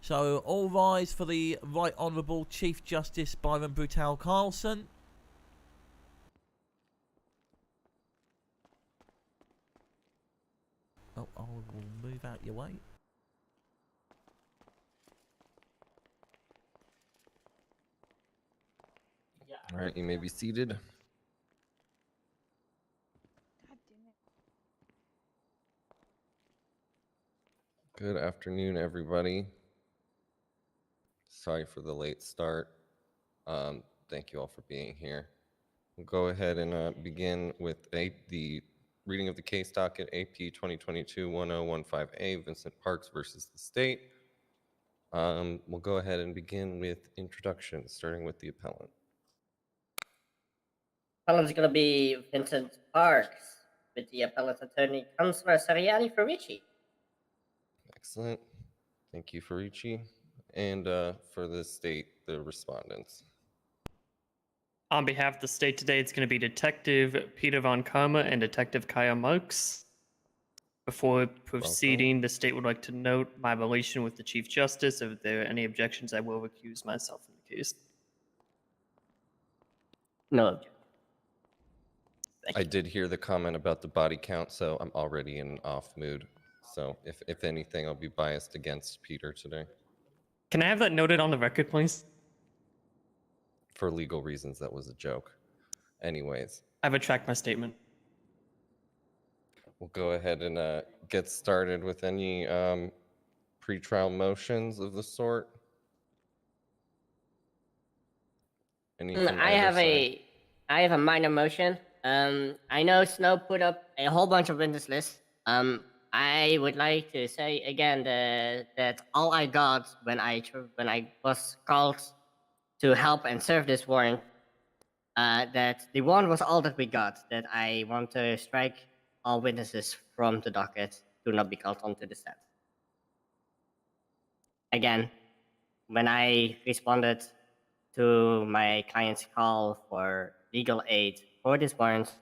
So, all rise for the Right Honourable Chief Justice Byron Brutal Carlson. Oh, I will move out your way. All right, you may be seated. Good afternoon, everybody. Sorry for the late start. Thank you all for being here. We'll go ahead and begin with the reading of the case docket, AP-20221015-A, Vincent Parks versus the state. We'll go ahead and begin with introductions, starting with the appellant. Appellant's going to be Vincent Parks, with the appellant's attorney, Counselor Sariani Farici. Excellent. Thank you, Farici. And for the state, the respondents. On behalf of the state today, it's going to be Detective Peter Von Karma and Detective Kaya Marks. Before proceeding, the state would like to note my relation with the Chief Justice. If there are any objections, I will recuse myself from the case. No objection. I did hear the comment about the body count, so I'm already in an off mood. So if anything, I'll be biased against Peter today. Can I have that noted on the record, please? For legal reasons, that was a joke. Anyways. I retract my statement. We'll go ahead and get started with any pretrial motions of the sort. I have a minor motion. I know Snow put up a whole bunch of witness lists. I would like to say again that all I got when I was called to help and serve this warrant, that the warrant was all that we got. That I want to strike all witnesses from the docket to not be called onto the stand. Again, when I responded to my client's call for legal aid for this warrant,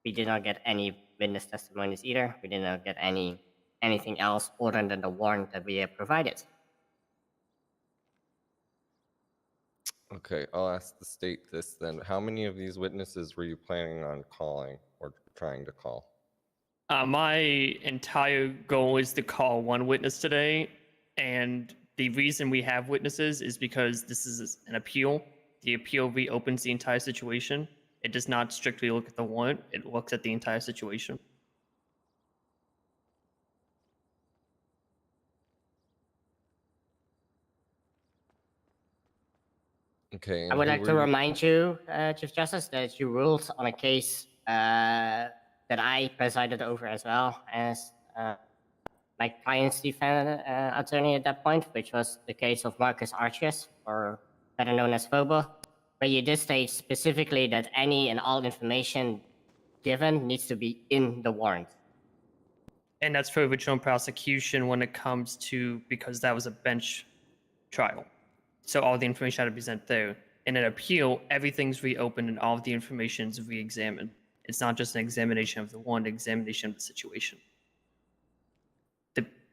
we did not get any witness testimonies either. We did not get anything else other than the warrant that we have provided. Okay, I'll ask the state this then. How many of these witnesses were you planning on calling or trying to call? My entire goal is to call one witness today, and the reason we have witnesses is because this is an appeal. The appeal reopens the entire situation. It does not strictly look at the warrant. It looks at the entire situation. Okay. I would like to remind you, Chief Justice, that you ruled on a case that I presided over as well as my client's defense attorney at that point, which was the case of Marcus Arches, or better known as Phobo, where you did state specifically that any and all information given needs to be in the warrant. And that's for original prosecution when it comes to, because that was a bench trial. So all the information had to be sent there. In an appeal, everything's reopened and all of the information is re-examined. It's not just an examination of the warrant, examination of the situation.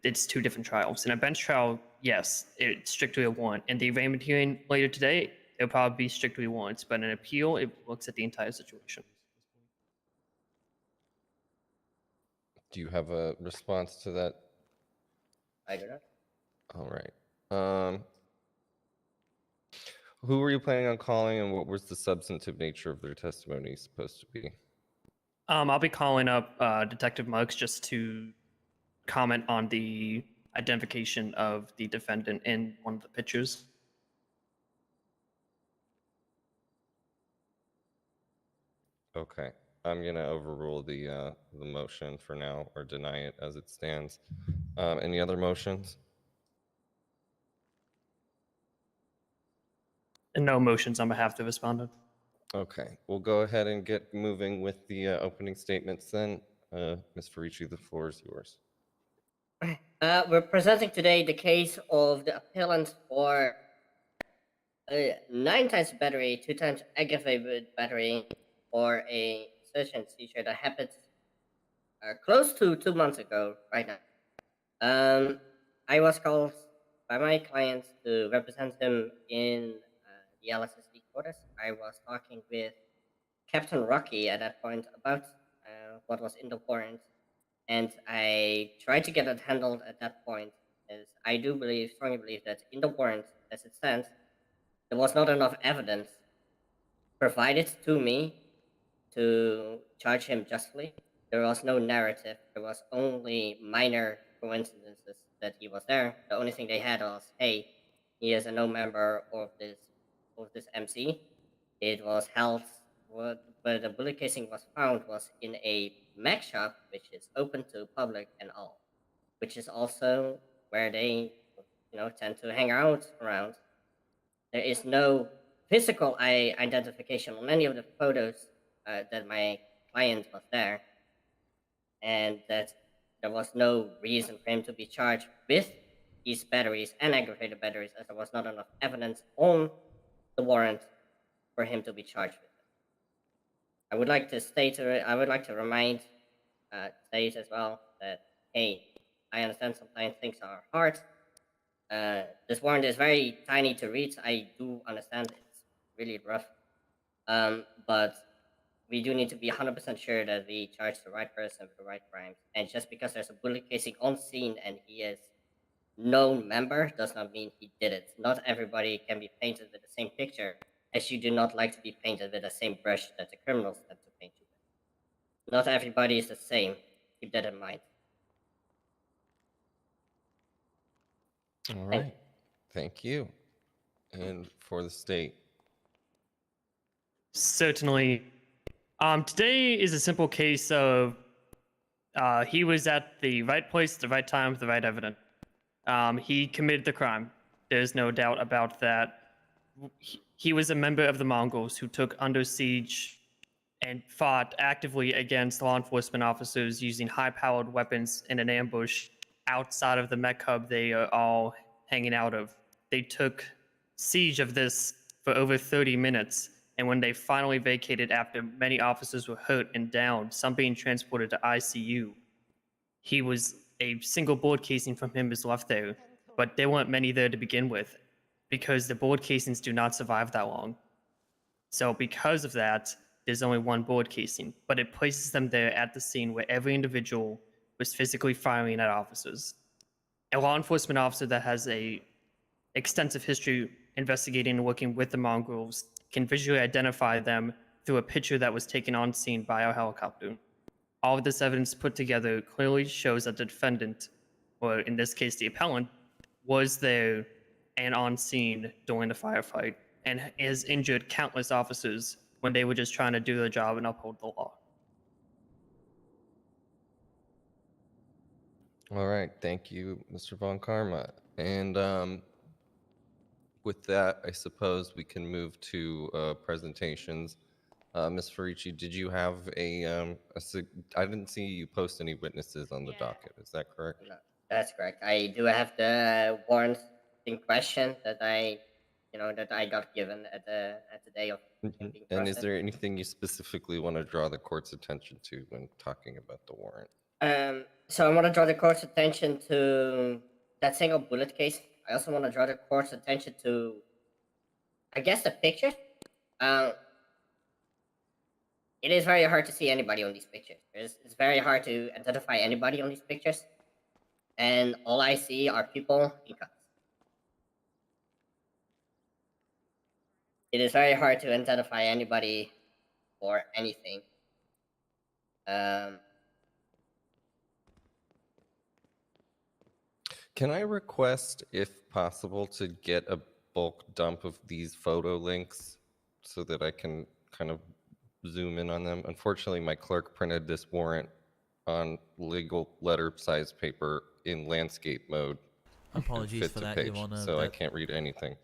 It's two different trials. In a bench trial, yes, it's strictly a warrant. In the arraignment hearing later today, it'll probably be strictly warrants. But in an appeal, it looks at the entire situation. Do you have a response to that? I do not. All right. Who were you planning on calling, and what was the substantive nature of their testimony supposed to be? I'll be calling up Detective Marks just to comment on the identification of the defendant in one of the pictures. Okay, I'm gonna overrule the motion for now, or deny it as it stands. Any other motions? And no motions on behalf of the respondent. Okay, we'll go ahead and get moving with the opening statements then. Ms. Farici, the floor is yours. We're presenting today the case of the appellant for 9 times battery, 2 times aggravated battery, for a search and seizure that happened close to 2 months ago right now. I was called by my client to represent him in the LSSD quarters. I was talking with Captain Rocky at that point about what was in the warrant, and I tried to get it handled at that point, as I do believe, strongly believe, that in the warrant, as it stands, there was not enough evidence provided to me to charge him justly. There was no narrative. There was only minor coincidences that he was there. The only thing they had was, hey, he is a no member of this MC. It was held, where the bullet casing was found was in a mech shop, which is open to public and all, which is also where they, tend to hang out around. There is no physical identification on any of the photos that my client was there, and that there was no reason for him to be charged with these batteries and aggravated batteries, as there was not enough evidence on the warrant for him to be charged with it. I would like to remind state as well that, hey, I understand sometimes things are hard. This warrant is very tiny to read. I do understand it's really rough. But we do need to be 100% sure that we charge the right person for the right crimes. And just because there's a bullet casing on scene and he is known member does not mean he did it. Not everybody can be painted with the same picture, as you do not like to be painted with the same brush that the criminals tend to paint you with. Not everybody is the same. Keep that in mind. All right. Thank you. And for the state. Certainly. Today is a simple case of he was at the right place, the right time, with the right evidence. He committed the crime. There's no doubt about that. He was a member of the Mongols who took under siege and fought actively against law enforcement officers using high-powered weapons in an ambush outside of the mech hub they are all hanging out of. They took siege of this for over 30 minutes, and when they finally vacated after many officers were hurt and down, some being transported to ICU, a single board casing from him is left there, but there weren't many there to begin with, because the board casings do not survive that long. So because of that, there's only one board casing, but it places them there at the scene where every individual was physically firing at officers. A law enforcement officer that has a extensive history investigating and working with the Mongols can visually identify them through a picture that was taken on scene by our helicopter. All of this evidence put together clearly shows that the defendant, or in this case the appellant, was there and on scene during the firefight, and has injured countless officers when they were just trying to do their job and uphold the law. All right. Thank you, Mr. Von Karma. And with that, I suppose we can move to presentations. Ms. Farici, did you have I didn't see you post any witnesses on the docket. Is that correct? No, that's correct. I do have the warrant in question that I got given at the day of being And is trusted. there anything you specifically want to draw the court's attention to when talking about the warrant? So I want to draw the court's attention to that single bullet case. I also want to draw the court's attention to, I guess, the pictures. It is very hard to see anybody on these pictures. It's very hard to identify anybody on these pictures. And all I see are people in cuts. It is very hard to identify anybody or anything. Can I request, if possible, to get a bulk dump of these photo links so that I can kind of zoom in on them? Unfortunately, my clerk printed this warrant on legal letter size paper in landscape mode. Apologies for that, Your Honor. So I can't read anything.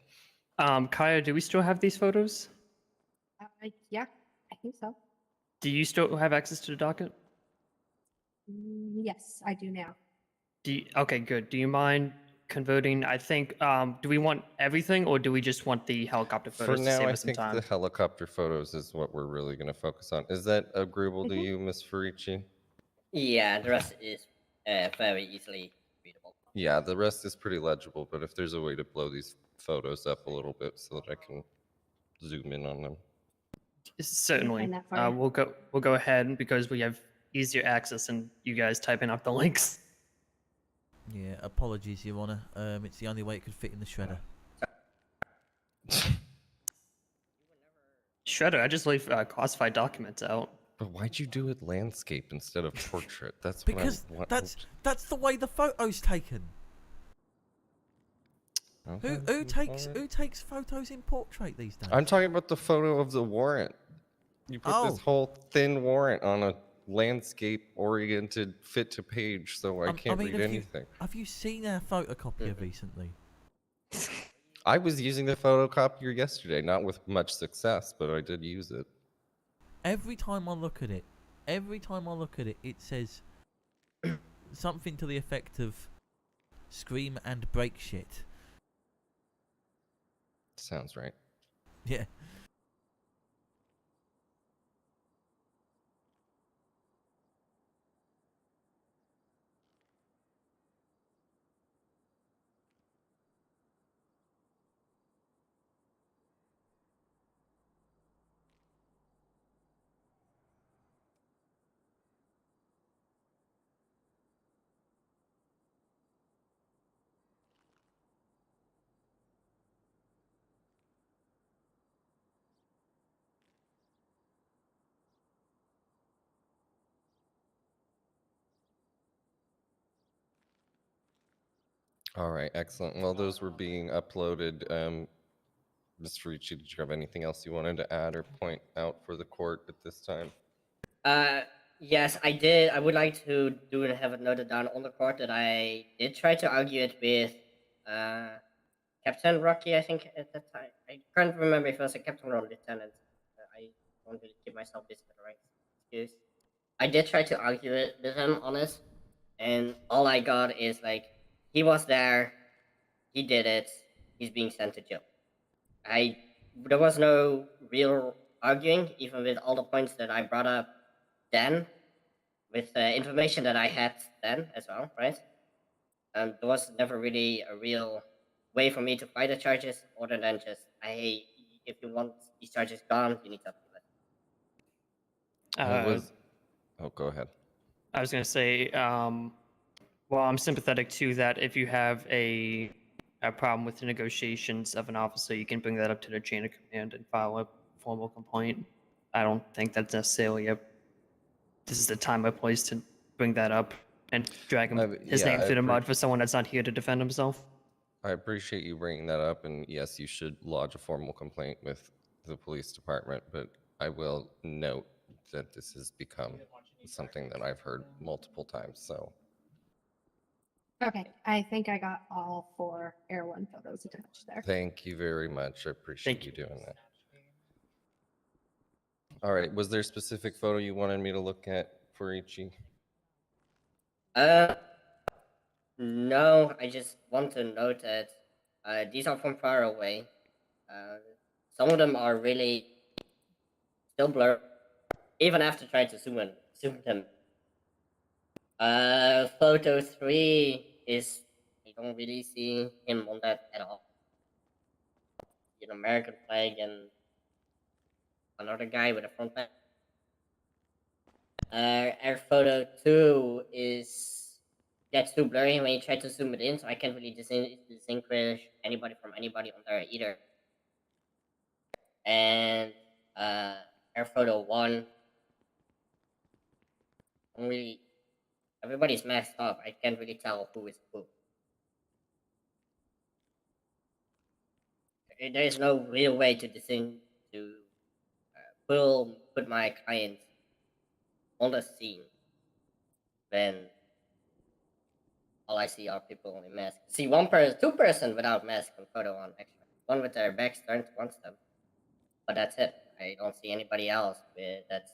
Kaya, do we still have these photos? Yeah, I think so. Do you still have access to the docket? Yes, I do now. Okay, good. Do you mind converting? I think, do we want everything, or do we just want the helicopter For photos to now, save I us some think time? the helicopter photos is what we're really going to focus on. Is that agreeable to you, Ms. Farici? Yeah, the rest is very easily readable. Yeah, the rest is pretty legible, but if there's a way to blow these photos up a little bit so that I can zoom in on them. Certainly. find that for you. We'll go ahead because we have easier access than you guys typing up the links. Yeah, apologies, Your Honour. It's the only way it could fit in the shredder. Shredder, I just leave classified documents out. But why'd you do it landscape instead of portrait? That's Because what I that's the way the photo's taken. Okay, Who takes alright. who takes photos in portrait these days? I'm talking about the photo of the warrant. You put Oh. this whole thin warrant on a landscape-oriented fit-to-page, so I can't read anything. Have you seen our photocopier recently? I was using the photocopier yesterday, not with much success, but I did use it. Every time I look at it, it says something to the effect of "scream and break shit." Sounds right. Yeah. All right, excellent. Well, those were being uploaded. Mr. Ricci, did you have anything else you wanted to add or point out for the court at this time? Yes, I did. I would like to do and have it noted down on the court that I did try to argue it with Captain Rocky, I think, at that time. I can't remember if it was a captain or a lieutenant. I don't really give myself this for the right excuse. I did try to argue it with him on it, and all I got is like, he was there, he did it, he's being sent to jail. There was no real arguing, even with all the points that I brought up then, with the information that I had then as well, right? There was never really a real way for me to fight the charges other than just, hey, if you want these charges gone, you need to appeal it. Oh, go ahead. I was going to say, well, I'm sympathetic to that. If you have a problem with the negotiations of an officer, you can bring that up to the chain of command and file a formal complaint. I don't think that's necessarily this is the time or place to bring that up and drag his name through the mud for someone that's not here to defend himself. I appreciate you bringing that up, and yes, you should lodge a formal complaint with the police department, but I will note that this has become something that I've heard multiple times, so. Okay, I think I got all 4 Air 1 photos attached there. Thank you very much. I appreciate Thank you doing that. All right, was there a specific photo you wanted me to look at for Ichi? No, I just want to note that these are from far away. Some of them are really still blurred, even after trying to zoom them. Photo 3 is, you don't really see him on that at all. An American flag and another guy with a front back. Air photo 2 gets too blurry when you try to zoom it in, so I can't really distinguish anybody from anybody on there either. And air photo 1, everybody's masked up. I can't really tell who is who. There is no real way to put my client on the scene when all I see are people in masks. See two person without mask on photo 1, actually. One with their backs turned towards them. But that's it. I don't see anybody else that's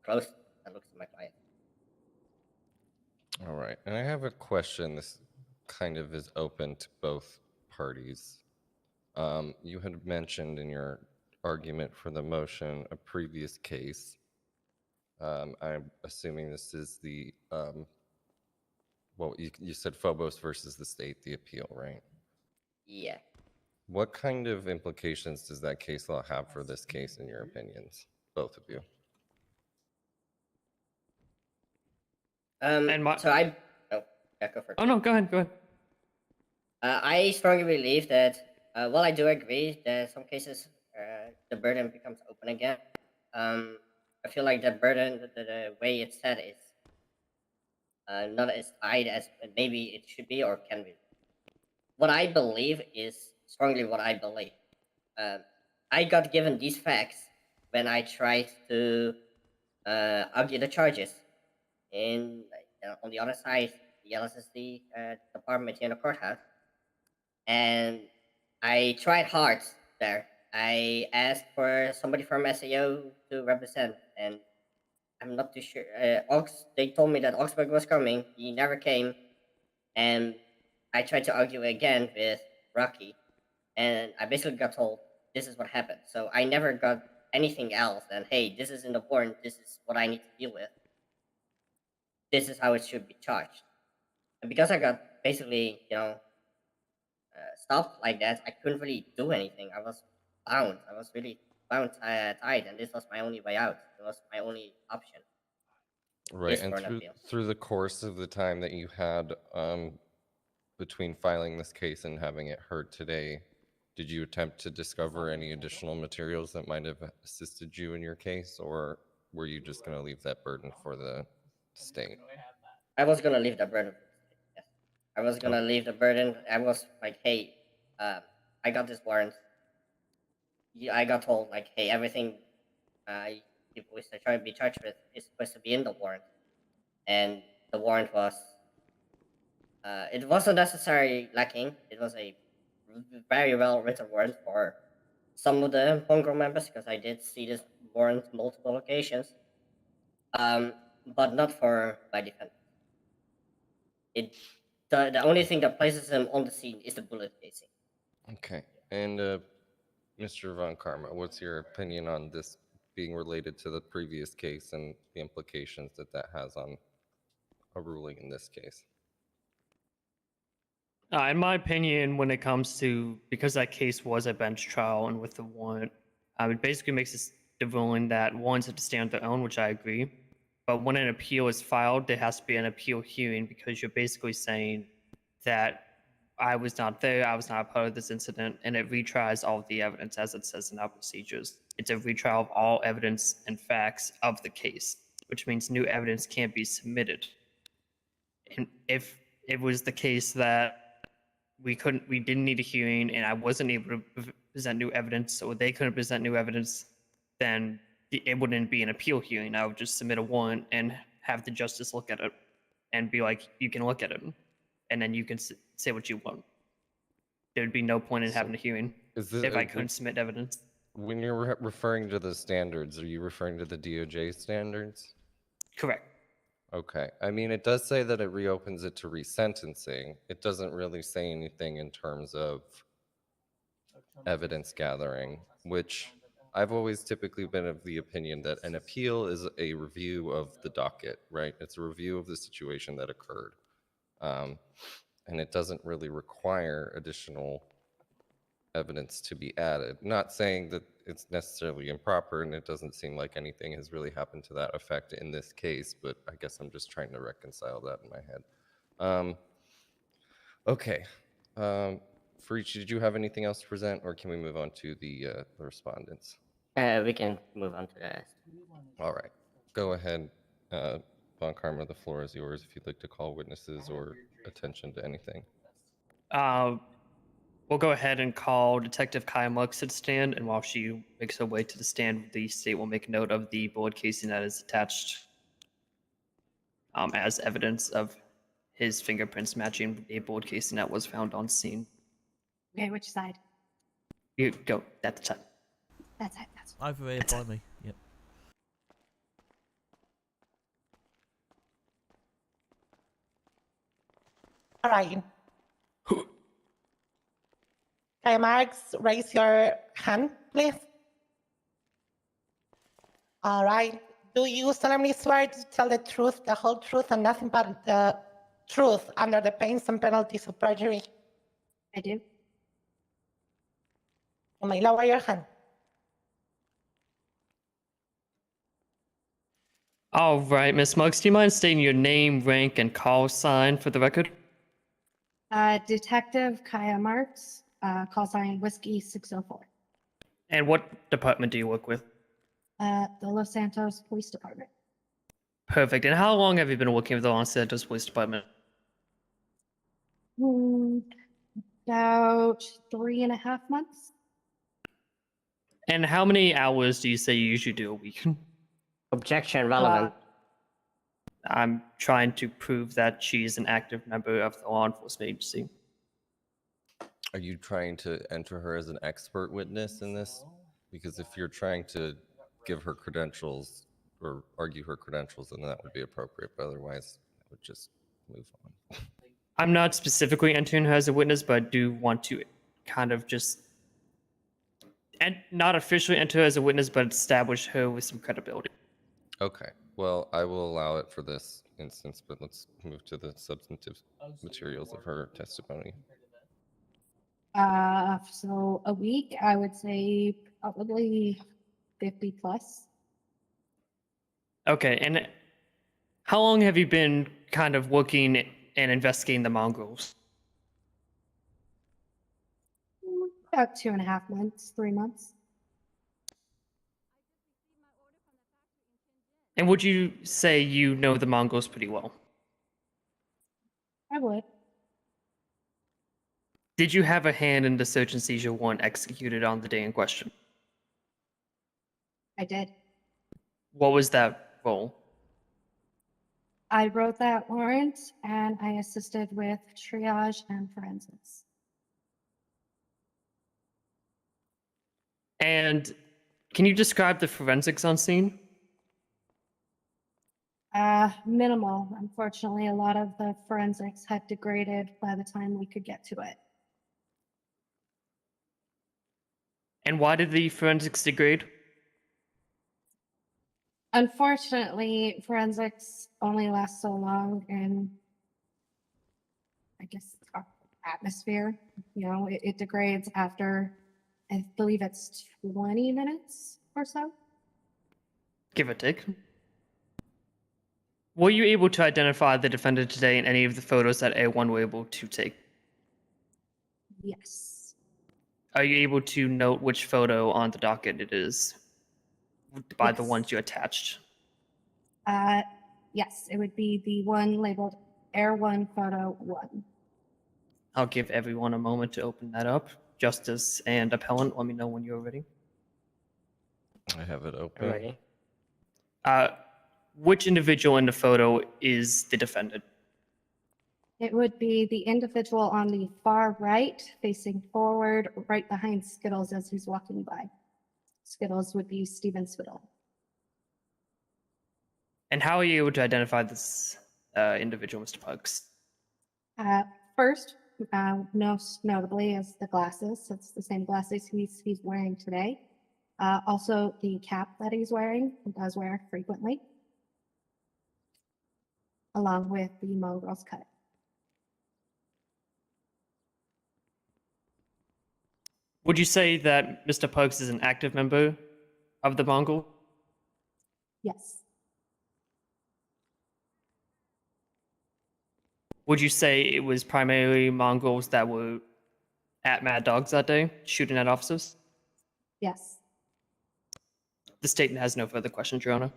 close that looks to my client. All right, and I have a question. This kind of is open to both parties. You had mentioned in your argument for the motion a previous case. I'm assuming this is the well, you said Phobos versus the state, the appeal, right? Yeah. What kind of implications does that case law have for this case, in your opinions, both of you? And my- So I. Oh, yeah, go for it. Oh no, go ahead, go ahead. I strongly believe that, while I do agree that some cases the burden becomes open again, I feel like the burden, the way it's set is not as tight as maybe it should be or can be. What I believe is strongly what I believe. I got given these facts when I tried to argue the charges. In on the other side, the LSSD department here in the courthouse, and I tried hard there. I asked for somebody from SAO to represent, and I'm not too sure. They told me that Augsburg was coming. He never came, and I tried to argue again with Rocky, and I basically got told this is what happened. So I never got anything else than, hey, this is in the warrant. This is what I need to deal with. This is how it should be charged. And because I got basically, stopped like that, I couldn't really do anything. I was bound. I was really bound tight, and this was my only way out. It was my only option. Right, Is and for an appeal. through the course of the time that you had between filing this case and having it heard today, did you attempt to discover any additional materials that might have assisted you in your case, or were you just going to leave that burden for the state? I was gonna leave the burden. Yes, I was gonna leave the burden. I was like, hey, I got this warrant. I got told like, hey, everything people wish to try to be charged with is supposed to be in the warrant, and the warrant was. It wasn't necessarily lacking. It was a very well written warrant for some of the homegrown members, because I did see this warrant multiple occasions. But not for my defense. The only thing that places him on the scene is the bullet casing. Okay, and Mr. Von Karma, what's your opinion on this being related to the previous case and the implications that that has on a ruling in this case? In my opinion, when it comes to, because that case was a bench trial and with the warrant, it basically makes this the ruling that warrants have to stand on their own, which I agree. But when an appeal is filed, there has to be an appeal hearing, because you're basically saying that I was not there, I was not a part of this incident, and it retries all of the evidence as it says in our procedures. It's a retrial of all evidence and facts of the case, which means new evidence can't be submitted. And if it was the case that we didn't need a hearing and I wasn't able to present new evidence, or they couldn't present new evidence, then it wouldn't be an appeal hearing. I would just submit a warrant and have the justice look at it and be like, you can look at it, and then you can say what you want. There'd be no point in having a hearing if I couldn't submit evidence. When you're referring to the standards, are you referring to the DOJ standards? Correct. Okay. I mean, it does say that it reopens it to resentencing. It doesn't really say anything in terms of evidence gathering, which I've always typically been of the opinion that an appeal is a review of the docket, right? It's a review of the situation that occurred. And it doesn't really require additional evidence to be added. Not saying that it's necessarily improper, and it doesn't seem like anything has really happened to that effect in this case, but I guess I'm just trying to reconcile that in my head. Okay. Farici, did you have anything else to present, or can we move on to the respondents? We can move on to the rest. All right. Go ahead, Von Karma, the floor is yours if you'd like to call witnesses or attention to anything. We'll go ahead and call Detective Kaya Mux to the stand, and while she makes her way to the stand, the state will make note of the bullet casing that is attached as evidence of his fingerprints matching a bullet casing that was found on scene. Okay, which side? You go at the time. That's it. That's Over here by me. Yep. All right. Okay, Marks, raise your hand, please. All right. Do you solemnly swear to tell the truth, the whole truth, and nothing but the truth under the pains and penalties of perjury? I do. You may lower your hand. All right, Miss Muggs, do you mind stating your name, rank, and call sign for the record? Detective Kaya Marks, call sign Whiskey 604. And what department do you work with? The Los Santos Police Department. Perfect. And how long have you been working with the Los Santos Police Department? About 3.5 months. And how many hours do you say you usually do a week? Objection relevant. I'm trying to prove that she's an active member of the law enforcement agency. Are you trying to enter her as an expert witness in this? Because if you're trying to give her credentials or argue her credentials, then that would be appropriate. But otherwise, I would just move on. I'm not specifically entering her as a witness, but I do want to kind of just, and not officially enter her as a witness, but establish her with some credibility. Okay. Well, I will allow it for this instance, but let's move to the substantive materials of her testimony. So a week, I would say probably 50 plus. Okay, and how long have you been kind of working and investigating the mongrels? About 2.5 months, 3 months. And would you say you know the mongrels pretty well? I would. Did you have a hand in the search and seizure warrant executed on the day in question? I did. What was that role? I wrote that warrant and I assisted with triage and forensics. And can you describe the forensics on scene? Minimal. Unfortunately, a lot of the forensics had degraded by the time we could get to it. And why did the forensics degrade? Unfortunately, forensics only last so long in, I guess, our atmosphere. You know, it degrades after, I believe it's 20 minutes or so. Give or take. Were you able to identify the defendant today in any of the photos that A1 were able to take? Yes. Are you able to note which photo on the docket it is by the Yes. ones you attached? Yes, it would be the one labeled Air 1 Photo 1. I'll give everyone a moment to open that up. Justice and appellant, let me know when you're ready. I have it I'm open. ready. Which individual in the photo is the defendant? It would be the individual on the far right, facing forward, right behind Skittles as he's walking by. Skittles would be Steven Spittle. And how are you able to identify this individual, Mr. Pugs? First, most notably is the glasses. It's the same glasses he's wearing today. Also, the cap that he's wearing, he does wear frequently, along with the mongrel's cut. Would you say that Mr. Pugs is an active member of the mongrel? Yes. Would you say it was primarily mongrels that were at Mad Dogs that day, shooting at officers? Yes. The state has no further questions, Your Honor.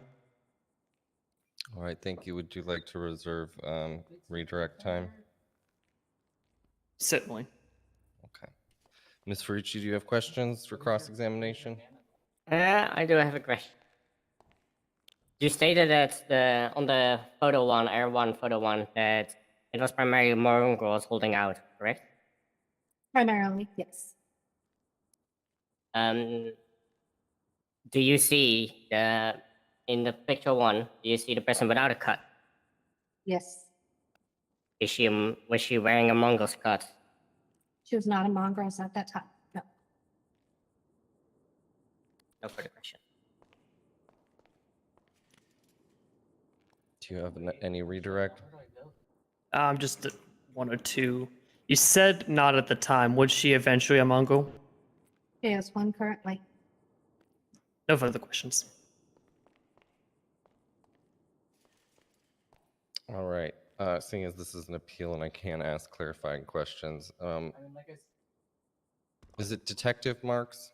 All right, thank you. Would you like to reserve redirect time? Certainly. Okay. Ms. Ferrucci, do you have questions for cross-examination? I do have a question. You stated that on the photo one, Air 1 photo 1, that it was primarily mongrels holding out, correct? Primarily, yes. Do you see in the picture one? Do you see the person without a cut? Yes. Was she wearing a mongrel's cut? She was not a mongrels at that time. No. No further question. Do you have any redirect? Just one or two. You said not at the time. Was she eventually a Mongol? She has one currently. No further questions. All right. Seeing as this is an appeal and I can't ask clarifying questions, is it Detective Marks?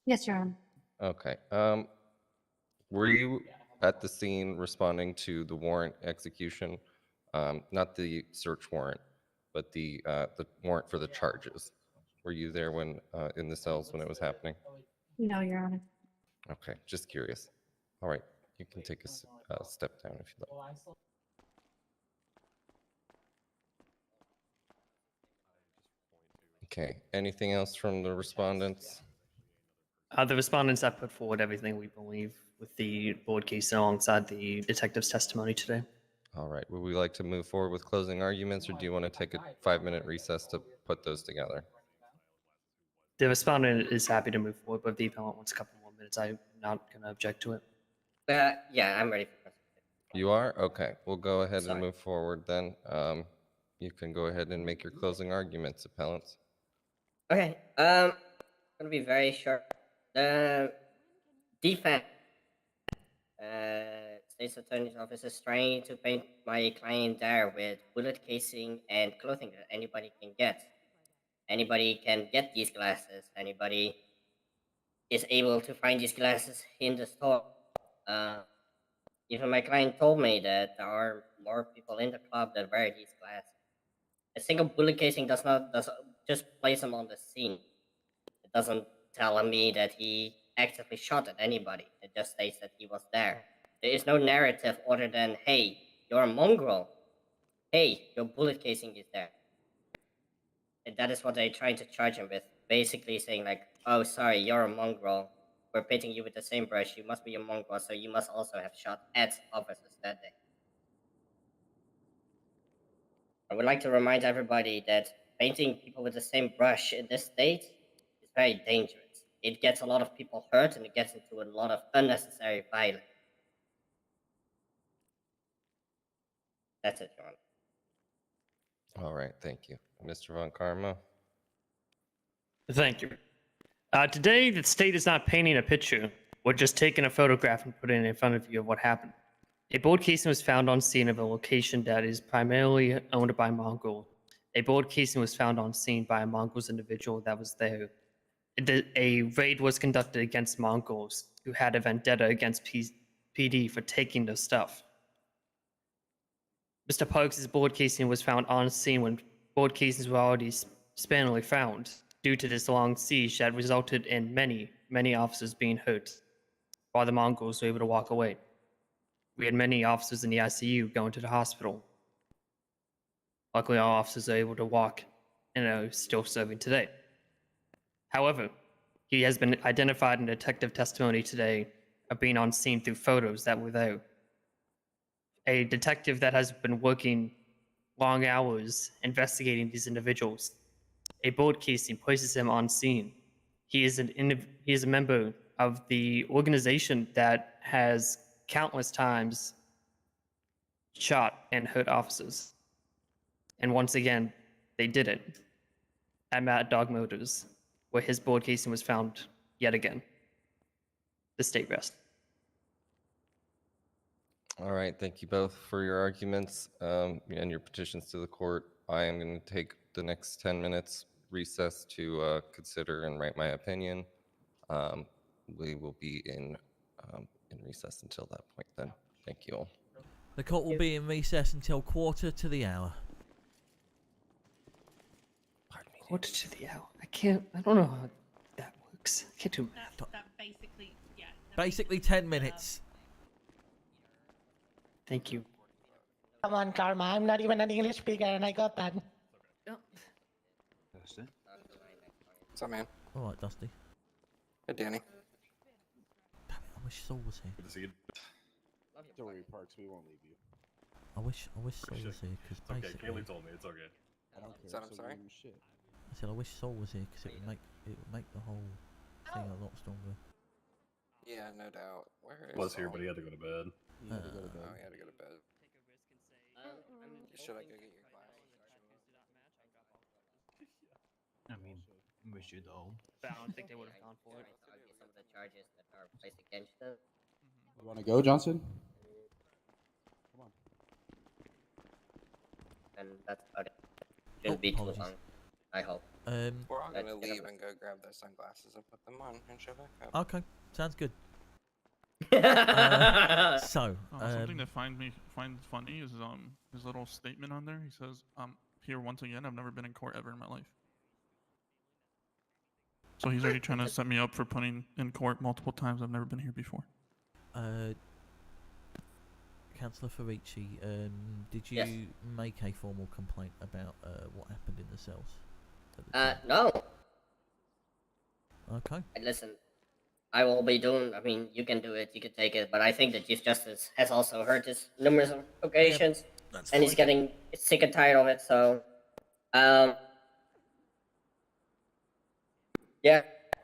Yes, Your Honor. Okay. Were you at the scene responding to the warrant execution? Not the search warrant, but the warrant for the charges. Were you there when in the cells when it was happening? No, Your Honor. Okay, just curious. All right, you can take a step down if you like. Okay, anything else from the respondents? The respondents have put forward everything we believe with the board case alongside the detective's testimony today. All right, would we like to move forward with closing arguments, or do you want to take a 5-minute recess to put those together? The respondent is happy to move forward, but if the appellant wants a couple more minutes, I'm not going to object to it. Yeah, I'm ready for presentation. You are? Okay, we'll go ahead Sorry. and move forward then. You can go ahead and make your closing arguments, appellants. Okay, gonna be very short. The defense, state's attorney's office is trying to paint my client there with bullet casing and clothing that anybody can get. Anybody can get these glasses. Anybody is able to find these glasses in the store. Even my client told me that there are more people in the club that wear these glasses. A single bullet casing does just place him on the scene. It doesn't tell me that he actively shot at anybody. It just states that he was there. There is no narrative other than, hey, you're a mongrel. Hey, your bullet casing is there. And that is what they're trying to charge him with. Basically saying like, oh, sorry, you're a mongrel. We're pitting you with the same brush. You must be a mongrel, so you must also have shot at officers that day. I would like to remind everybody that painting people with the same brush in this state is very dangerous. It gets a lot of people hurt and it gets into a lot of unnecessary violence. That's it, John. All right, thank you. Mr. Von Karma? Thank you. Today, the state is not painting a picture. We're just taking a photograph and putting it in front of you of what happened. A board casing was found on scene of a location that is primarily owned by Mongol. A board casing was found on scene by a Mongol's individual that was there. A raid was conducted against Mongols who had a vendetta against PD for taking their stuff. Mr. Parks' board casing was found on scene when board casings were already spanily found, due to this long siege that resulted in many officers being hurt, while the Mongols were able to walk away. We had many officers in the ICU going to the hospital. Luckily, all officers are able to walk and are still serving today. However, he has been identified in detective testimony today of being on scene through photos that were there. A detective that has been working long hours investigating these individuals. A board casing places him on scene. He is a member of the organization that has countless times shot and hurt officers. And once again, they did it at Mad Dog Motors, where his board casing was found yet again. The state rests. All right, thank you both for your arguments and your petitions to the court. I am going to take the next 10 minutes recess to consider and write my opinion. We will be in recess until that point then. Thank you all. The court will be in recess until 1:45. Pardon me. Quarter to the hour. I don't know how that works. I can't do math. That basically, yeah. Basically 10 minutes. Thank you. Come on, Karma. I'm not even an English speaker, and I got that. What's up, man? Alright, Dusty. Hey, Danny. Damn it, I wish Saul was here. Good to see you. Don't worry, Parks. We won't leave you. I wish Saul was here, because It's okay. basically... Kaylee told me. It's okay. I don't Is that I'm sorry? Shit. I said I wish Saul was here, because it would make the whole thing a lot stronger. Yeah, no doubt. Where is Was here, Saul? but he had to go to bed. You had to go to bed. Oh, he had to go to bed. I'm Should I go get your glasses? I mean, we should all. But I don't think they would have I gone for it. might argue some of the charges that are placed against them. You want to go, Johnson? Come on. And that's about it. Shouldn't be too apologies. long, I hope. We're all Let's gonna get leave up. and go grab those sunglasses and put them on and show back up. Okay, sounds good. So, Something that finds funny is his little statement on there. He says, "Here once again. I've never been in court ever in my life." So he's already trying to set me up for putting in court multiple times. I've never been here before. Councillor Farici, did you Yes. make a formal complaint about what happened in the cells? at the time? No. Okay. Listen, I will be doing. I mean, you can do it. You can take it. But I think the Chief Justice has also heard this numerous occasions, That's and he's getting sick and tired of it. So, yeah.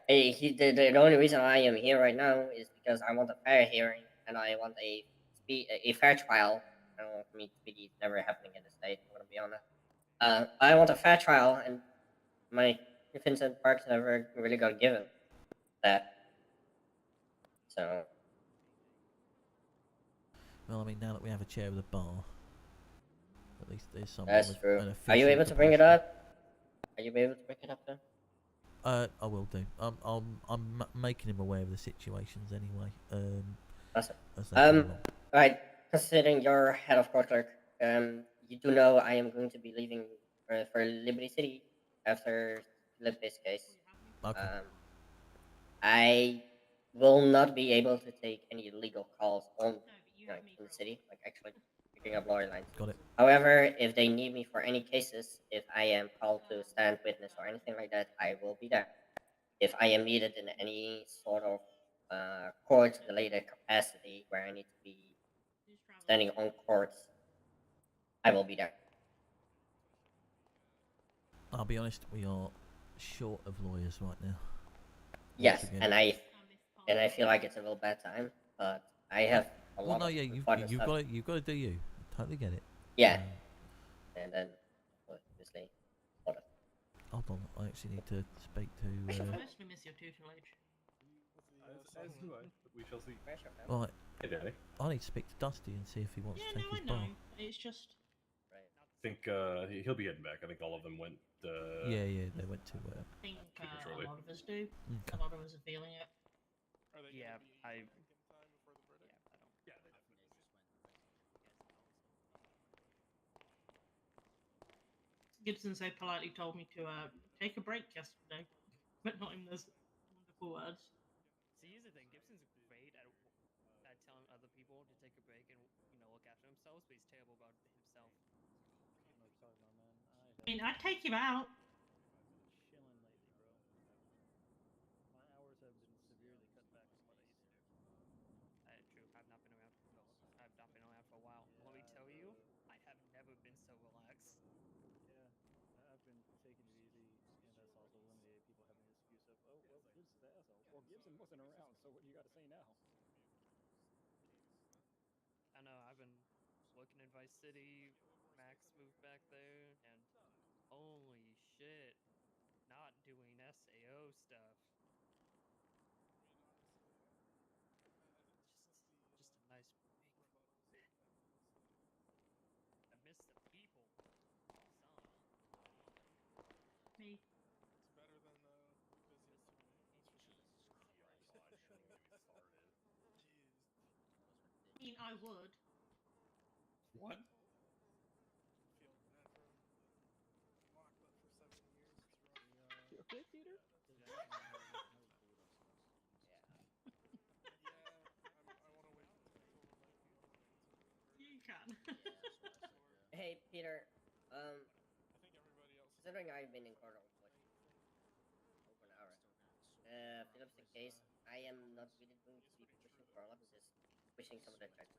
The only reason I am here right now is because I want a fair hearing and I want a fair trial. I don't want me to be never happening in the state. I'm gonna be honest. I want a fair trial, and my Vincent Parks never really got given that. So Well, I mean, now that we have a chair with a bar, at least there's someone that's with true. an Are you official able to bring it capacity. up? Are you able to bring it up then? I will do. I'm making him aware of the situations anyway. Awesome. As they come along. Right. Considering you're head of court clerk, you do know I am going to be leaving for Liberty City after Philippe's case. Okay. I will not be able to take any legal calls on in the city, like actually picking up lawyer lines. Got it. However, if they need me for any cases, if I am called to stand witness or anything like that, I will be there. If I am needed in any sort of court-related capacity where I need to be standing on courts, I will be there. I'll be honest. We are short of lawyers right now. Yes, again. and I feel like it's a little bad time, but I have a Well, lot no, of yeah, important you've stuff. got to do you. Totally get it. Yeah, and then obviously, hold on. Hold on, I actually need to speak to. We miss your tutelage. As do I. We shall see. Right, Hey, Danny. I need to speak to Dusty and see if he wants Yeah, to no, take I his know. bar. It's just. I think he'll be heading back. I think all of them went. Yeah, they went to. I think shortly. a lot of us do. Okay. A lot of us are feeling it. Yeah, I. Gibson so politely told me to take a break yesterday, but not in those wonderful words. See, here's the thing. Gibson's great at telling other people to take a break and look after themselves, but he's terrible about himself. I mean, I'd take him out. True. I've not been around. I've not been around for a while. Let me tell you, I have never been so relaxed. I've been taking it easy, and that's also eliminated people having the excuse of, oh, well, Gibson's the asshole. Well, Gibson wasn't around, so what do you got to say now? I know. I've been working in Vice City. Max moved back there, and holy shit, not doing SAO stuff. Just a nice big fat. I miss the people. Some. Me. I mean, I would. What? You okay, Peter? You can. Hey, Peter. Considering I've been in court over an hour, Philip's case, I am not really going to be pushing for a lot. Just pushing some of the charges.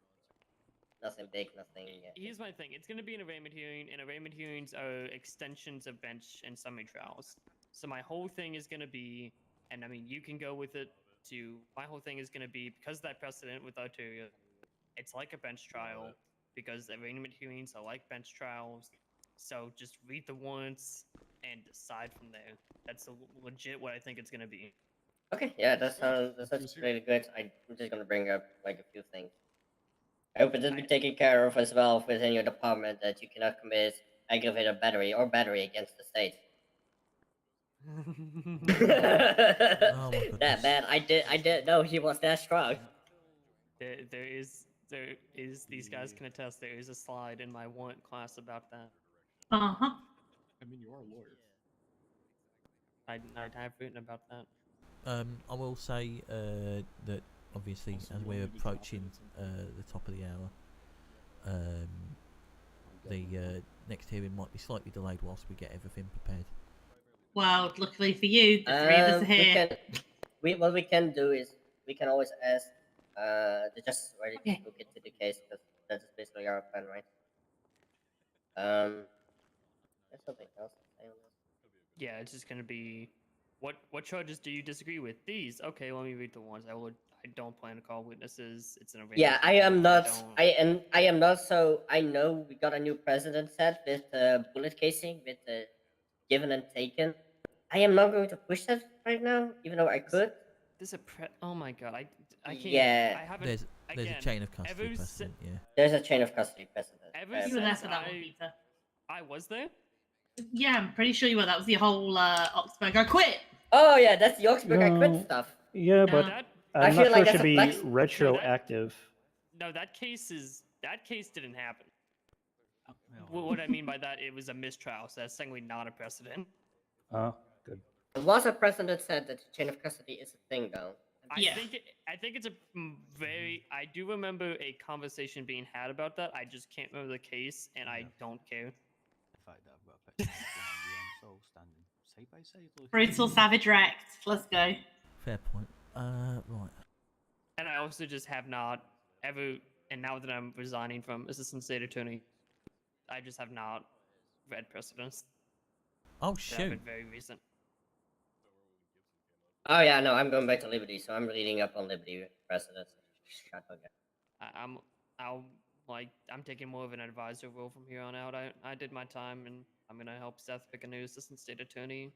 Nothing big, nothing. Here's my thing. It's going to be an arraignment hearing, and arraignment hearings are extensions of bench and summary trials. So my whole thing is going to be, and I mean, you can go with it too. My whole thing is going to be, because of that precedent with Arteria, it's like a bench trial because arraignment hearings are like bench trials. So just read the warrants and decide from there. That's legit what I think it's gonna be. Okay, yeah, that's really good. I'm just gonna bring up like a few things. I hope it will be taken care of as well within your department that you cannot commit aggravated battery or battery against the state. Oh my goodness. That man, I didn't know he was that strong. There is these guys can attest. There is a slide in my warrant class about that. Uh huh. I mean, you are a lawyer. I've written about that. I will say that obviously Also, as you we're wanted to drop it approaching in the top of the hour, the next hearing might be slightly delayed whilst we get everything prepared. Well, luckily for you, the three of us are here. What we can do is we can always ask the justice ready to Okay. look into the case because that's basically our plan, right? There's something else to say on this. Yeah, it's just gonna be, what charges do you disagree with? These. Okay, let me read the ones. I don't plan to call witnesses. It's an arraignment. Yeah, I am not. don't- I am not. So I know we got a new president set with bullet casing with given and taken. I am not going to push that right now, even though I could. There's oh my god, I can't. Yeah. I haven't. There's again, a chain of custody ever precedent, yeah. There's a chain of custody precedent. Ever You were there since for that one, Peter. I was there. Yeah, I'm pretty sure you were. That was the whole Augsburg. I quit. Oh yeah, that's the Augsburg I quit No. stuff. Yeah, but Yeah. I I'm feel not like sure it that's should a be flex. retroactive. No, that case didn't happen. What I mean by that, it was a mistrial, so that's technically not a precedent. Oh, good. There was a precedent said that the chain of custody is a thing, though. Yeah. I think it's a very. I do remember a conversation being had about that. I just can't remember the case, and I don't care. Brutal Savage Wrecked. Let's go. Fair point. Right. And I also just have not ever. And now that I'm resigning from assistant state attorney, I just have not read precedents. Oh that have shoot. been very recent. Oh yeah, no, I'm going back to Liberty, so I'm reading up on Liberty precedents. I'm taking more of an advisor role from here on out. I did my time, and I'm gonna help Seth pick a new assistant state attorney.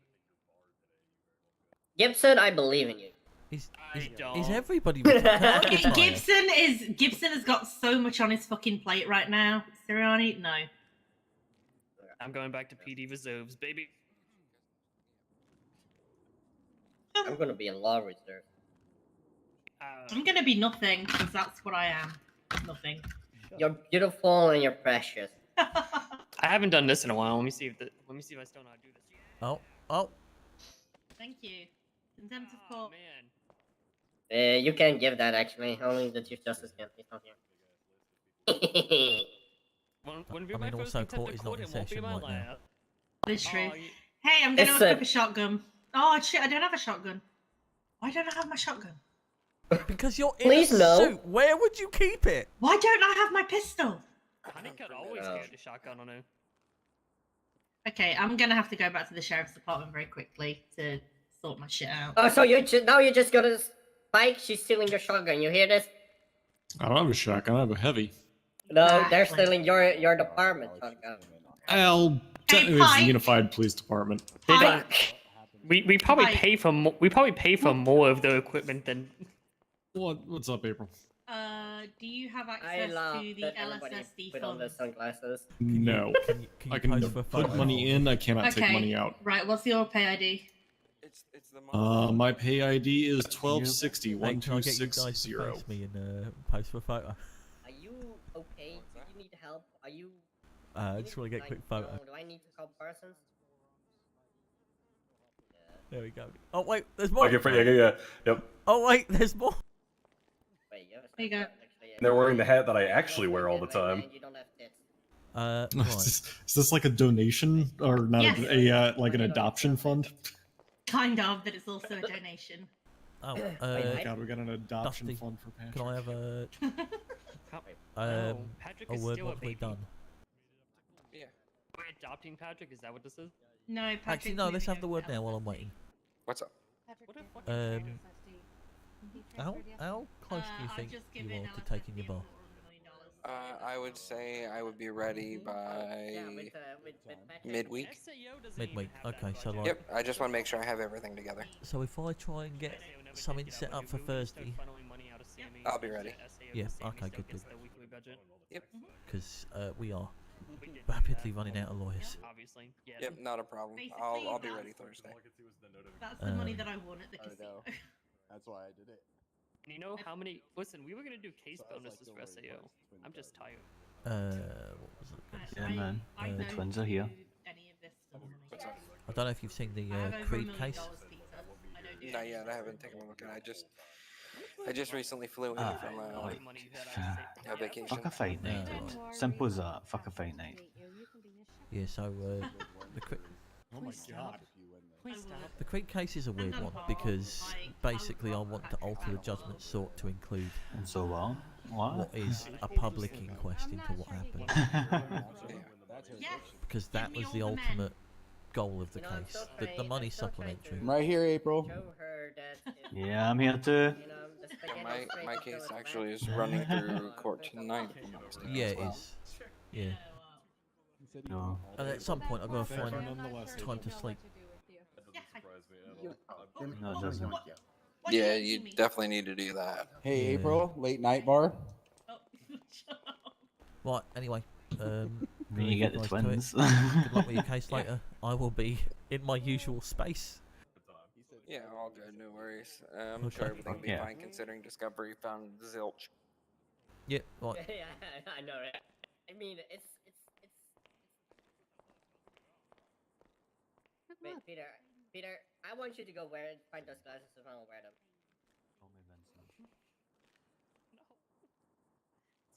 Gibson, I believe in you. Is don't. everybody can I just fire? Gibson has got so much on his fucking plate right now. Sirianni, no. I'm going back to PD reserves, baby. I'm gonna be in law reserve. I'm gonna be nothing because that's what I am. Nothing. You're beautiful and you're precious. I haven't done this in a while. Let me see if I still know how to do this. Oh. Thank you. Contempt of court. Man. You can't give that actually. Only the Chief Justice can. He's not here. Wouldn't be I my mean, first also contempt court of is court, not in it won't be session my right now. last. That's true. Oh, Hey, I'm gonna It's equip a shotgun. Oh shit, I don't have a shotgun. Why don't I have my shotgun? Because you're in Please a no. suit. Where would you keep it? Why don't I have my pistol? Honey could always carry the shotgun on her. Okay, I'm gonna have to go back to the sheriff's department very quickly to sort my shit out. Oh, so now you're just gonna Spike? She's stealing your shotgun. You hear this? I don't have a shotgun. I have a heavy. No, they're stealing your department shotgun. Well, technically it's the Unified Police Department. They don't. We probably pay for more of their equipment than. What's up, April? Do you have I access love to the that everybody LSSD put on their funds? sunglasses. No. Can you I can post for a put photo? money in. I cannot take Okay. money out. Right, what's your pay ID? It's the My pay ID is 1260 Hey, can I get you guys to 1260. face me and post for a photo? Are you okay? Do you need help? Are you? I just want to get a quick photo. Do I need to call Parsons? There we go. Oh wait, there's more. Yep. Oh wait, there's more. Wait, you have a There you go. They're wearing the hat that I actually wear all the time. You don't have tits. Right. Is this like a donation or not? Yes. Like an adoption fund? Kind of, but it's also a donation. Oh, Oh my god, we got an adoption Dusty, fund for Patrick. can I have a No, Patrick a is word still what a have we baby. done? Yeah. We're adopting Patrick. Is that what this is? No, Patrick's Actually, no. Let's moving have the over word to now while I'm LSSD. waiting. What's up? How close do you I've think just you given are to taking your bar? $250,000. I would say I would be ready by Yeah, with Becca. midweek. Midweek. Okay, so like. Yep. I just want to make sure I have everything together. So if I try and get something set up for Thursday. I'll be ready. Yeah. Okay. Good. Good. Yep. Because we are rapidly running out of lawyers. Obviously. Yeah. Yep. Not a problem. Basically, I'll be that's- ready Thursday. That's the money that I won at the casino. That's why I did it. And you know how many? Listen, we were gonna do case bonuses for SAO. I'm just tired. What was it? Gonna say? Yeah, man. The twins are here. Any of this for the money. What's up? I don't know if you've seen the I have over Creed $1 million case. pizza. I don't do Not yet. I haven't taken a look at it. I just recently flew in from a vacation. Fuck a fight night, dude. Simple as that. Fuck a fight night. Yeah. So the Oh my god. The Creed case is a weird one because basically I want to alter the judgment sought to include. And so what? What is a public inquest into what happened? Because that was the ultimate goal of the case. The money's supplementary. I'm right here, April. Yeah, I'm here too. My case actually is running through court tonight. if I'm not mistaken, Yeah, as it well. is. Yeah. No. And at some point, I've got to find time to sleep. No, it doesn't. Yeah, you definitely need to do that. Hey, Yeah. April, late night bar. Right. Anyway. When you get the guys to twins. it. Good luck with your case later. I will be in my usual space. Yeah, all good, no worries. I'm sure everything will be Yeah. fine considering Discovery found zilch. Yeah. Right. Yeah, I know, right? I mean, it's. Wait, Peter, I want you to go find those glasses if I don't wear them. Call me Vincent. No. It's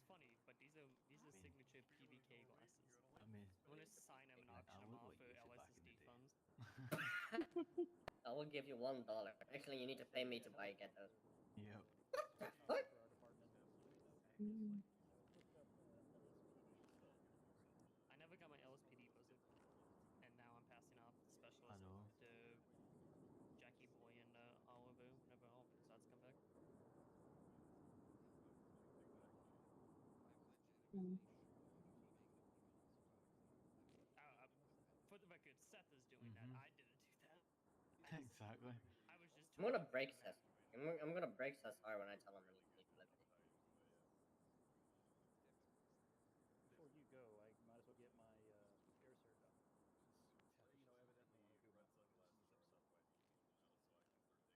funny, but these are signature PBK glasses. I mean, I'm gonna sign them and auction them off for LSD funds. I will give you $1. Actually, you need to pay me to get those. Yep. What? I never got my LSPD buzzer, and now I'm passing off the specialist I know. to Jackie Boy and Oliver whenever Oliver decides to come back. For the record, Seth is doing that. I didn't do that. Exactly. I was just. I'm gonna break Seth. I'm gonna break Seth's heart when I tell him he needs to leave Liberty. Before you go, I might as well get my air cert done.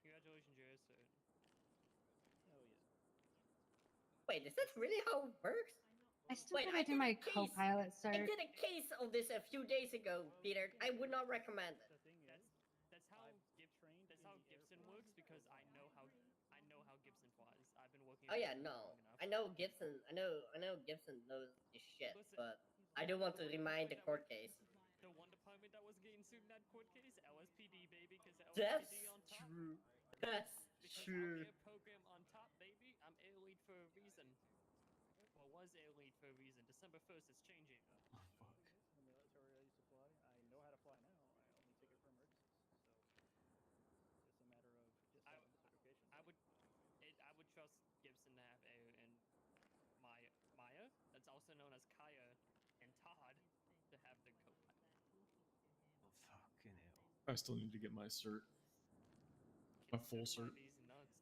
Congratulations, you're a cert. Hell yeah. Wait, is that really how it works? I still Wait, gotta do did a my case- co-pilot I cert. did a case of this a few days ago, Peter. I would not recommend it. The thing is, That's how Gibson works because I know how Gibson flies. I've been working. Oh with yeah, him no. long enough. I know Gibson. I know Gibson knows his shit, but I do want to remind the court case. The one department that was getting sued in that court case, LSPD, baby, because That's LSPD on top. true. That's Because true. I'm air program on top, baby. I'm air lead for a reason. Or was air lead for a reason. December 1st, it's changing. in the military I used to fly, I know how to fly now. I only take it for emergencies. So it's a matter of just having the certification. I would trust Gibson to have air and Maya, that's also known as Kaya, and Todd to have the co-pilot. Fucking hell. I still need to get my cert. My full cert. Easy nuts.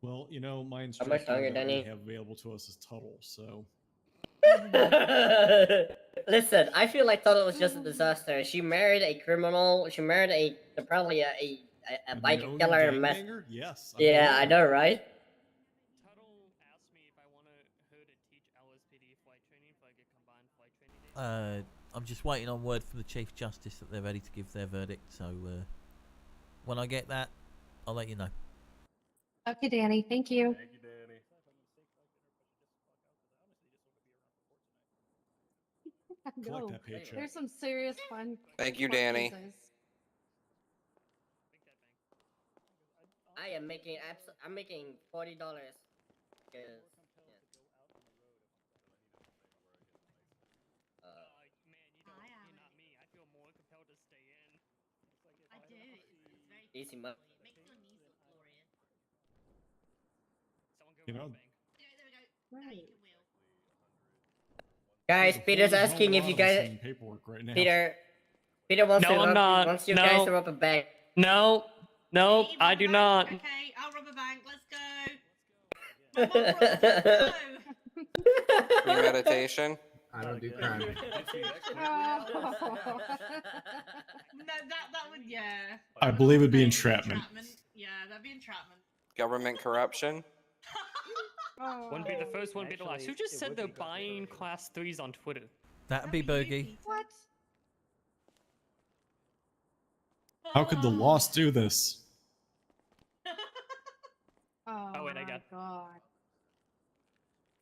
Well, you know, my much instructor longer, that we Danny? have available to us is Tuttle, so Listen, I feel like Tuttle was just a disaster. She married a criminal. She married probably a bike known killer. Mess. gangbanger? Yes. Yeah, I know, right? Tuttle asked me if I wanted her to teach LSPD flight training if I get combined flight training days. I'm just waiting on word from the Chief Justice that they're ready to give their verdict. So when I get that, I'll let you know. Okay, Danny. Thank you. Thank you, Danny. collect No, that paycheck. there's some serious fun. Thank you, court Danny. cases. I am making I'm making $40. Cause Man, you're not me. I feel more compelled to stay in. I do. It's very easy money. It makes your knees look glorious. You know, Right. Guys, there's a Peter's whole hell asking if lot you of guys. missing paperwork right now. Peter wants No, to I'm not. wants you No. guys to rob a bank. No, no, Hey, I rob a do bank. not. Okay, I'll rob a bank. Let's go. My mom rules. Let's go. Premeditation. I don't do crime. Oh. No, that would yeah. I believe it'd be entrapment. Yeah, that'd be entrapment. Government corruption. Wouldn't be the first, wouldn't be the last. Who just it said would they're be government buying corruption. class 3s on Twitter? That'd be Boogie. What? How could the lost do this? Oh, Oh, wait, I my got- god.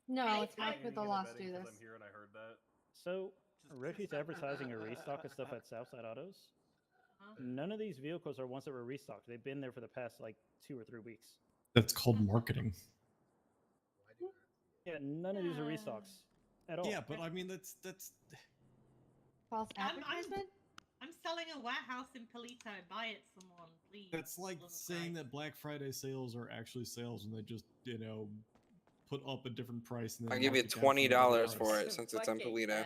No, it's how could the lost do this? I'm here and I heard that. So, Ricky's advertising a restock of stuff at Southside Autos. None of these vehicles are ones that were restocked. They've been there for the past like 2 or 3 weeks. That's called marketing. Yeah, none of these are restocks at all. Yeah, but I mean that's False advertisement? I'm selling a warehouse in Polito. Buy it, someone, please. that's like saying that Black Friday sales are actually sales and they just, you know, put up a different price and then I'll give you mark it down from the $20 price. for it since it's in Polito.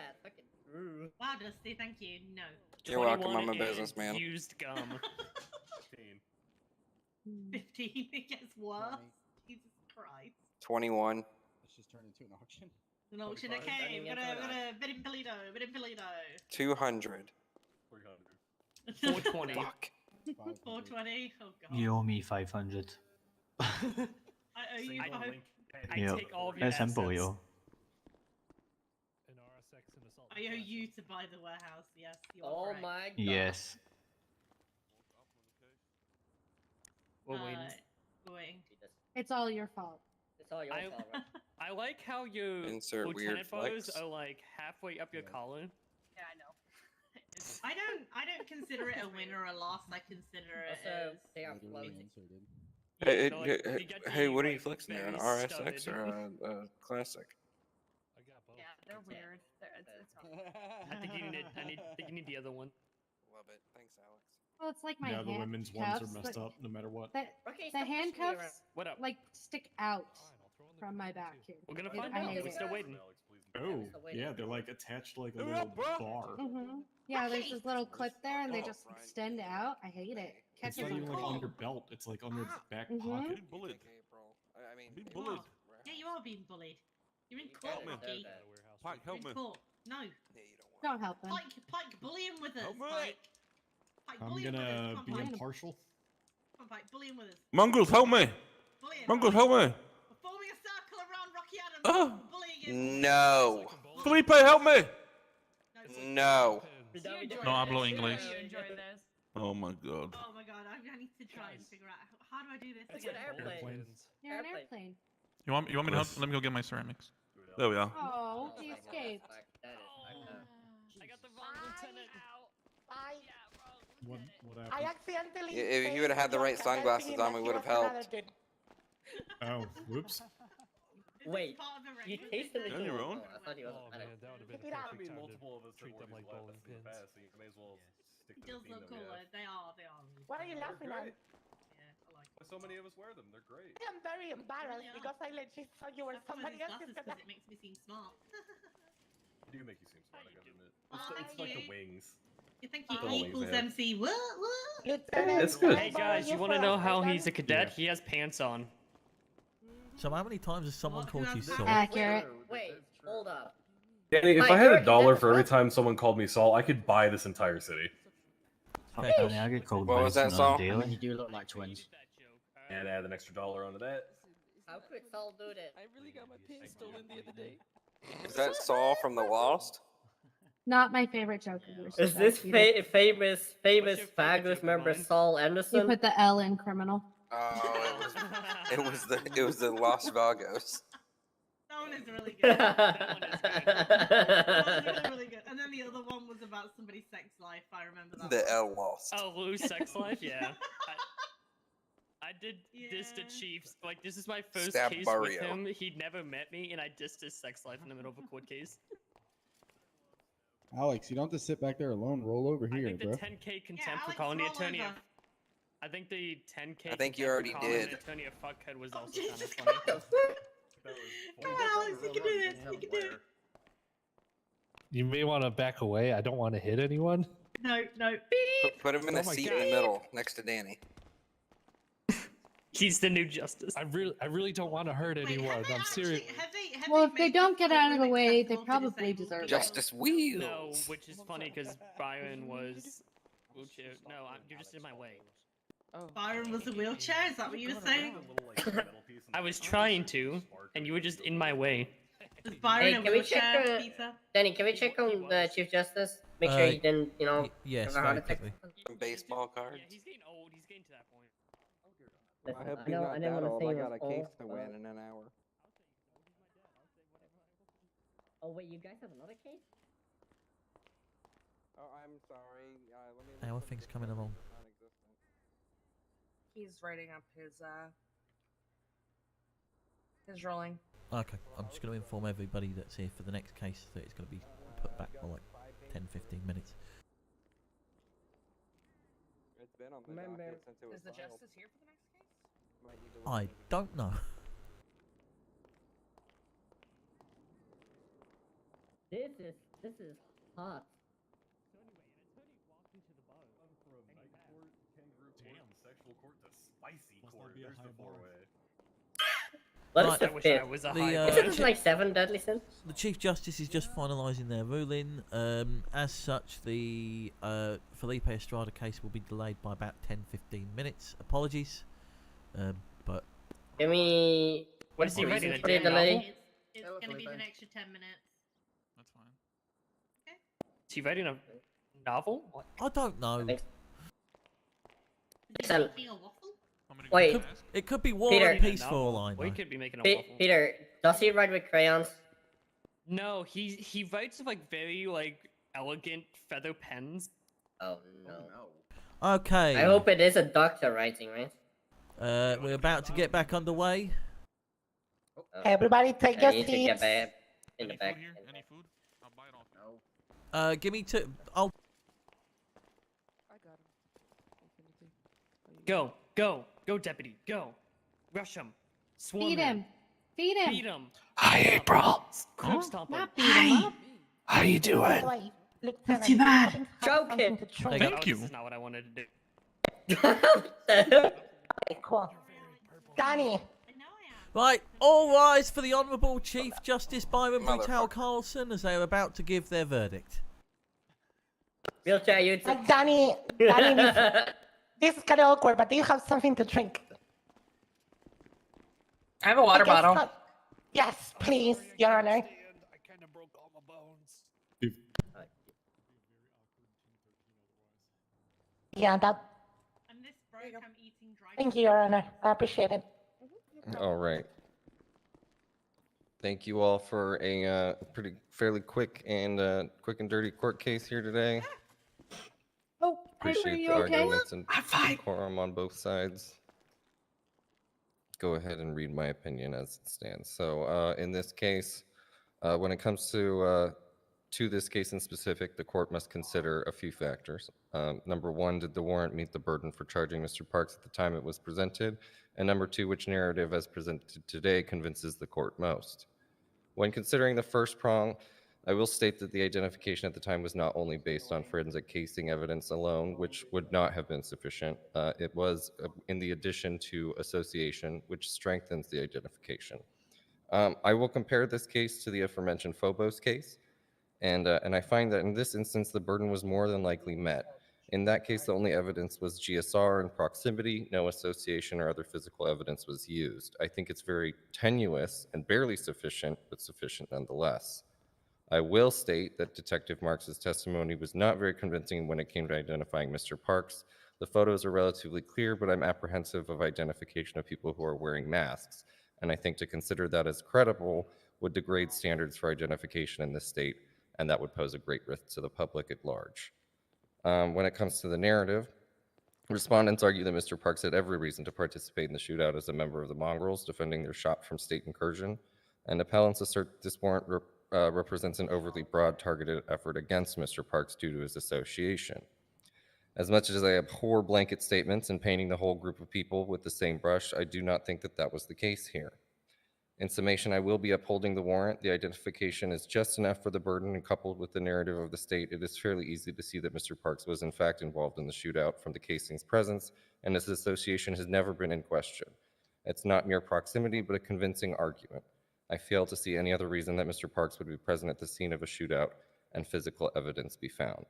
Wow, Dusty, thank you. No. You're welcome. 21 I'm a and businessman. Used gum. 15. It gets worse. Jesus Christ. 21. Let's just turn into an auction. An auction. Okay, we're gonna bid in Polito. Bid in Polito. 200. 420. Fuck. 420. Oh god. You owe me 500. I owe you five. I Yeah, take all of your it's simple, assets. yo. I owe you to buy the warehouse. Yes. You are Oh correct. my god. Yes. We're waiting. We're waiting. It's all your fault. It's all your fault, right? I like how your Insert weird lieutenant bows flex. are like halfway up your collar. Yeah, I know. I don't consider it a win or a loss. I consider it Also, as they are Literally floating. inserted. Hey, so, like, you get to hey, be, what are you like, flexing there? An very RSX studded. or a classic? yeah, they're weird. It's I think you need. think you need the other one. Love it. Thanks, Alex. Well, it's like my Yeah, the women's ones handcuffs. are messed up no matter what. The, Okay, the stop pushing me around. handcuffs What up? like stick out from my back here. We're gonna It- find I out. hate We're it. still waiting. Oh, still waiting. yeah, they're like attached to like a little bar. Yeah, there's this little clip there, and they Oh, just Brian. extend out. I hate it. It's Catches not on even like cold. on your belt. It's like on your back Mhm. pocket. Bullied. April. I mean, Be it bullied. was Yeah, you are being bullied. You're in You court, help me. Rocky. Pike, You're help in me. court. No. Yeah, you don't want. Don't help them. Pike, bully him with us. Help me. Pike, I'm bully him with us. gonna Come be on, Pike. impartial. Come on, Pike, bully him with us. Mongoose, help me! Bully him. Mongoose, help me! We're forming a circle around Rocky Adams. Oh. Bullying him. No. Felipe, help me! No. No hablo inglés. You enjoy this. Oh my god. Oh my god, I need to try and figure out how do I do this It's an again. airplane. You're an Airplane. airplane. You want me to help? Let me go get my ceramics. There we are. Oh, he escaped. That is I got the wrong lieutenant. What I happened? accidentally. If you would have had the right sunglasses on, we would have helped. Oh, whoops. Wait, you tasted the On your own? I thought he was. I don't- I mean, multiple of us treat them like bowling pins. In the past, so you may as well stick It to the does theme look that we cool. have. They are. They are. What are you laughing at? Yeah, I like Why so many of us wear them? They're great. I am very embarrassed Really are. because I legit thought you were somebody else. because it makes me seem smart. They do make you seem smart, I gotta admit. Oh, It's thank like you. the wings. You think you The wings equals they have. MC? What? It's good. Hey guys, you want to know how he's a cadet? He has pants on. So how many times has someone called you Saul? Accurate. Wait, hold up. Danny, if Mike, I had you're a dollar cadet, for every what? time someone called me Saul, I could buy this entire city. Fuck, Okay. Danny, I get called What was that, Vincent on Saul? a I mean, daily. you do look like twins. And add an extra dollar onto that. How could Saul do that? I really got my pants stolen the other day. Is that Saul from The Lost? Not my favorite joke of yours. Is this Peter. famous favorite fabulous joke of member mine? Saul You Anderson? put the L in criminal. Oh, it was the Los Vagos. That one is really good. That one is That's really good. And then the other one was about somebody's sex life. I remember that. The one. L Lost. Oh, Lou's sex life? Yeah. I did diss the Yeah. Chiefs. Like, this is my first Stab case Barrio. with him. He'd never met me, and I dissed his sex life in the middle of a court case. Alex, you don't have to sit back there alone. Roll over I here, think the bro. 10K contempt for Alex, calling the roll attorney. over. I think the 10K. I think you contempt for already calling did. The attorney a fuckhead was also kind of Jesus funny. Christ. Come on, Alex, you can do this. You can do it. You may want to back away. I don't want to hit anyone. No. Put him in a seat in the middle next to Danny. He's the new justice. I really don't want to hurt anyone. I'm serious. Well, if they don't get out of the way, they probably deserve it. Justice Wheels. No, which is funny because Byron was wheelchair. No, you're just in my way. Byron was a wheelchair. Is that what you were saying? I was trying to, and you were just in my way. Is Byron a can we check wheelchair, Peter? Danny, can we check on the Chief Justice? Make sure he didn't, yes, have a heart very attack. quickly. Some baseball cards. Yeah, he's getting old. He's getting to that point. Listen, I hope I he's know, not I didn't that want to old. say I he got was a case old, to but- win in an hour. Oh wait, you guys have another case? Oh, I'm sorry. Let me. How are things coming along? He's writing up his rolling. Okay, I'm just going to inform everybody that's here for the next case that it's going to be put back for like 10-15 minutes. It's been on the Remember, docket since it was Is the filed. justice here for the next case? Might need to I don't know. This is hot. Sexual court to spicy Must court. not be a There's high the bar. four-way. What Right. is the I wish fifth? I was a The, high uh, Isn't bar. this like 7 deadly sins? The Chief Justice is just finalising their ruling. As such, the Felipe Estrada case will be delayed by about 10-15 minutes. Apologies, but Can we... What is he reason writing? A for the damn delay? novel? It's going to be an extra 10 minutes. That's fine. Is he writing a novel? What? I don't know. So, Making a waffle? wait, It could be War Peter. and Peace for all I We know. could be making a waffle. Peter, does he write with crayons? No, he writes with like very like elegant feather pens. Oh no. Okay. I hope it is a doctor writing, right? We're about to get back underway. Everybody take I your need to get seats. back in the Any back. food here? Any food? I'll buy it off you. Give me two. I'll. Go, deputy, go. Rush him. Swarm Feed him. Feed him. Beat him. Hi, April. Curb stomp him. Not beat him up. How you doing? Wait, Lieutenant, Not too bad. you have Choke something him. to drink. Thank No, you. This is not what I wanted to do. Okay, cool. Danny, I know I am. Right, all rise for the Honourable Chief Justice Byron Brutal Motherfucker. Carlson as they are about to give their verdict. Wheelchair, you too. Danny, this is kind of awkward, but do you have something to drink? I have a water I guess bottle. not. Yes, please, Your Honor. I kind of broke all my bones. Yeah, that. I'm this broke, I'm eating dry. Thank you, Your Honor. I appreciate it. All right. Thank you all for a fairly quick and dirty court case here today. Oh, Appreciate you the okay? arguments and decorum on both sides. Go ahead and read my opinion as it stands. So in this case, when it comes to this case in specific, the court must consider a few factors. Number one, did the warrant meet the burden for charging Mr. Parks at the time it was presented? And number two, which narrative as presented today convinces the court most? When considering the first prong, I will state that the identification at the time was not only based on forensic casing evidence alone, which would not have been sufficient. It was in the addition to association, which strengthens the identification. I will compare this case to the aforementioned Phobos case, and I find that in this instance, the burden was more than likely met. In that case, the only evidence was GSR and proximity. No association or other physical evidence was used. I think it's very tenuous and barely sufficient, but sufficient nonetheless. I will state that Detective Marks' testimony was not very convincing when it came to identifying Mr. Parks. The photos are relatively clear, but I'm apprehensive of identification of people who are wearing masks. And I think to consider that as credible would degrade standards for identification in this state, and that would pose a great risk to the public at large. When it comes to the narrative, respondents argue that Mr. Parks had every reason to participate in the shootout as a member of the Mongrels, defending their shop from state incursion, and appellants assert this warrant represents an overly broad targeted effort against Mr. Parks due to his association. As much as I abhor blanket statements and painting the whole group of people with the same brush, I do not think that that was the case here. In summation, I will be upholding the warrant. The identification is just enough for the burden, and coupled with the narrative of the state, it is fairly easy to see that Mr. Parks was in fact involved in the shootout from the casing's presence, and his association has never been in question. It's not mere proximity, but a convincing argument. I fail to see any other reason that Mr. Parks would be present at the scene of a shootout and physical evidence be found.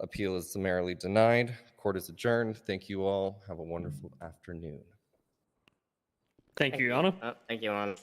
Appeal is summarily denied. Court is adjourned. Thank you all. Have a wonderful afternoon. Thank you, Your Honor. Oh, thank you, Your Honor.